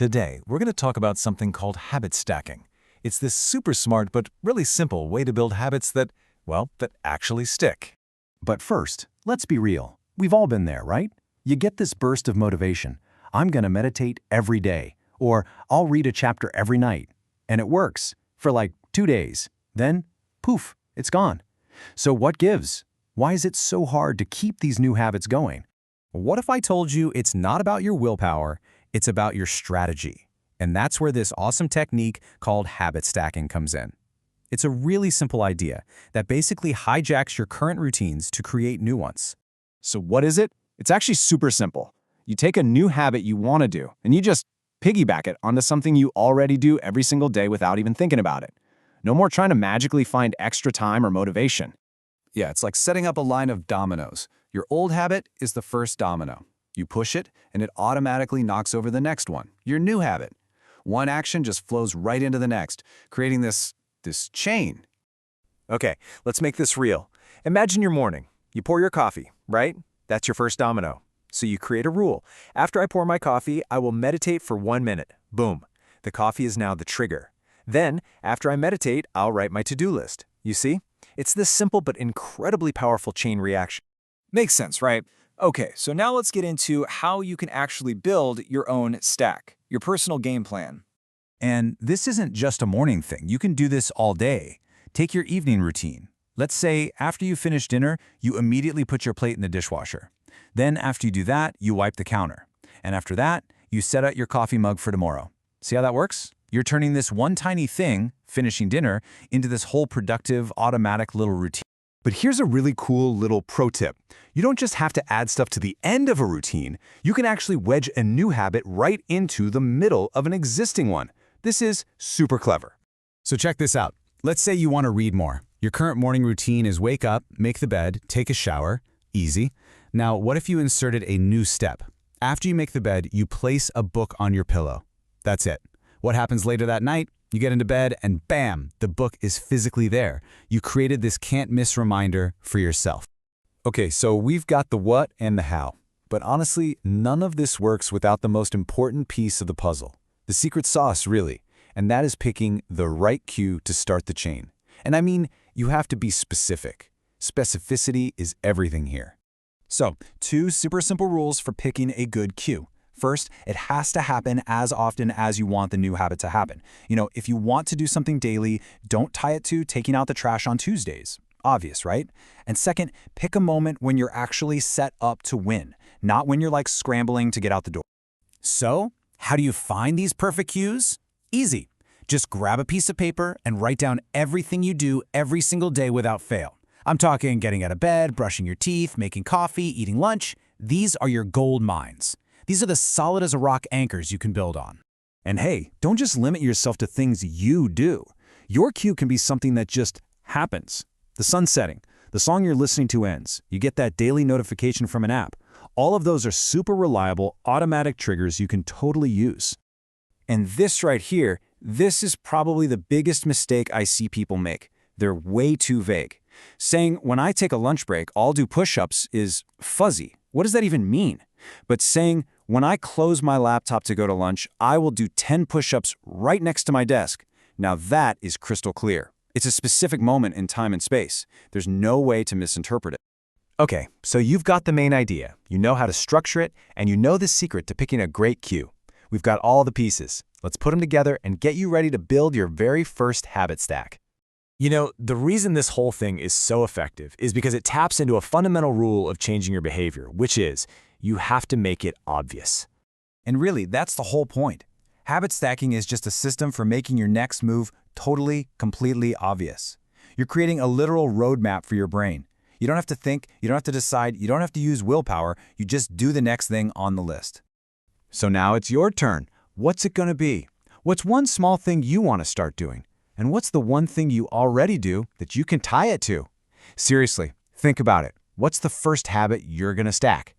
Today, we're going to talk about something called habit stacking. It's this super smart but really simple way to build habits that, well, that actually stick. But first, let's be real. We've all been there, right? You get this burst of motivation. I'm going to meditate every day, or I'll read a chapter every night. And it works for like 2 days. Then, poof, it's gone. So what gives? Why is it so hard to keep these new habits going? What if I told you it's not about your willpower, it's about your strategy? And that's where this awesome technique called habit stacking comes in. It's a really simple idea that basically hijacks your current routines to create new ones. So what is it? It's actually super simple. You take a new habit you want to do, and you just piggyback it onto something you already do every single day without even thinking about it. No more trying to magically find extra time or motivation. Yeah, it's like setting up a line of dominoes. Your old habit is the first domino. You push it, and it automatically knocks over the next one, your new habit. One action just flows right into the next, creating this chain. Okay, let's make this real. Imagine your morning. You pour your coffee, right? That's your first domino. So you create a rule. After I pour my coffee, I will meditate for 1 minute. Boom. The coffee is now the trigger. Then, after I meditate, I'll write my to-do list. You see? It's this simple but incredibly powerful chain reaction. Makes sense, right? Okay, so now let's get into how you can actually build your own stack, your personal game plan. And this isn't just a morning thing. You can do this all day. Take your evening routine. Let's say after you finish dinner, you immediately put your plate in the dishwasher. Then after you do that, you wipe the counter. And after that, you set out your coffee mug for tomorrow. See how that works? You're turning this one tiny thing, finishing dinner, into this whole productive, automatic little routine. But here's a really cool little pro tip. You don't just have to add stuff to the end of a routine. You can actually wedge a new habit right into the middle of an existing one. This is super clever. So check this out. Let's say you want to read more. Your current morning routine is wake up, make the bed, take a shower. Easy. Now, what if you inserted a new step? After you make the bed, you place a book on your pillow. That's it. What happens later that night? You get into bed and bam, the book is physically there. You created this can't-miss reminder for yourself. Okay, so we've got the what and the how. But honestly, none of this works without the most important piece of the puzzle. The secret sauce, really. And that is picking the right cue to start the chain. And I mean, you have to be specific. Specificity is everything here. So, 2 super simple rules for picking a good cue. First, it has to happen as often as you want the new habit to happen. If you want to do something daily, don't tie it to taking out the trash on Tuesdays. Obvious, right? And second, pick a moment when you're actually set up to win, not when you're like scrambling to get out the door. So, how do you find these perfect cues? Easy. Just grab a piece of paper and write down everything you do every single day without fail. I'm talking getting out of bed, brushing your teeth, making coffee, eating lunch. These are your gold mines. These are the solid as a rock anchors you can build on. And hey, don't just limit yourself to things you do. Your cue can be something that just happens. The sun's setting, the song you're listening to ends, you get that daily notification from an app. All of those are super reliable, automatic triggers you can totally use. And this right here, this is probably the biggest mistake I see people make. They're way too vague. Saying, when I take a lunch break, I'll do push-ups is fuzzy. What does that even mean? But saying, when I close my laptop to go to lunch, I will do 10 push-ups right next to my desk. Now that is crystal clear. It's a specific moment in time and space. There's no way to misinterpret it. Okay, so you've got the main idea. You know how to structure it, and you know the secret to picking a great cue. We've got all the pieces. Let's put them together and get you ready to build your very first habit stack. The reason this whole thing is so effective is because it taps into a fundamental rule of changing your behavior, which is you have to make it obvious. And really, that's the whole point. Habit stacking is just a system for making your next move totally, completely obvious. You're creating a literal roadmap for your brain. You don't have to think, you don't have to decide, you don't have to use willpower, you just do the next thing on the list. So now it's your turn. What's it going to be? What's one small thing you want to start doing? And what's the one thing you already do that you can tie it to? Seriously, think about it. What's the first habit you're going to stack?